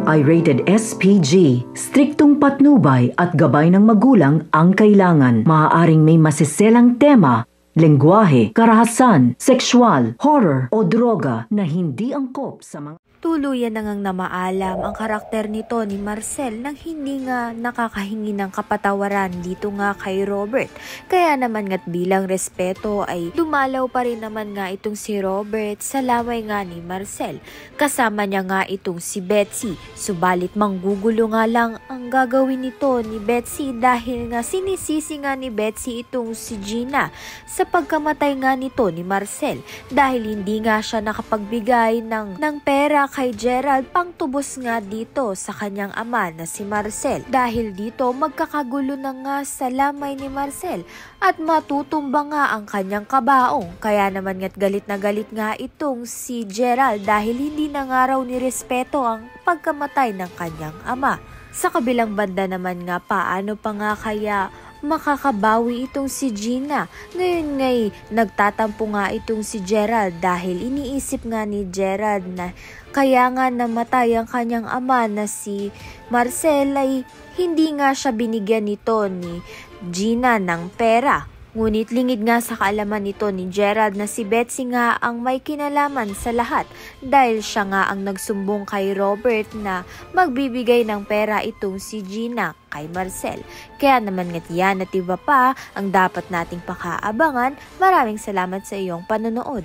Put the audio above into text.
ay rated SPG. Striktong patnubay at gabay ng magulang ang kailangan. Maaaring may masiselang tema, lengguwahe, karahasan, sexual, horror o droga na hindi angkop sa mga... Tuluyan na ngang namaalam ang karakter nito ni Marcel nang hindi nga nakakahingi ng kapatawaran dito nga kay Robert. Kaya naman nga't bilang respeto ay dumalaw pa rin naman nga itong si Robert sa lamay nga ni Marcel. Kasama niya nga itong si Betsy. Subalit manggugulo nga lang ang gagawin nito ni Betsy dahil nga sinisisi nga ni Betsy itong si Gina sa pagkamatay nga nito ni Marcel dahil hindi nga siya nakapagbigay ng pera kay Gerald pang tubos nga dito sa kanyang ama na si Marcel. Dahil dito magkakagulo na nga sa lamay ni Marcel at matutumba nga ang kanyang kabaong. Kaya naman nga't galit na galit nga itong si Gerald dahil hindi na nga raw nirespeto ang pagkamatay ng kanyang ama. Sa kabilang banda naman nga paano pa nga kaya makakabawi itong si Gina? Ngayon ngay nagtatampo nga itong si Gerald dahil iniisip nga ni Gerald na kaya nga namatay ang kanyang ama na si Marcel ay hindi nga siya binigyan nito ni Gina ng pera. Ngunit lingid nga sa kaalaman nito ni Gerald na si Betsy nga ang may kinalaman sa lahat dahil siya nga ang nagsumbong kay Robert na magbibigay ng pera itong si Gina kay Marcel. Kaya naman nga't yan at iba pa ang dapat nating pakaabangan. Maraming salamat sa iyong panonood.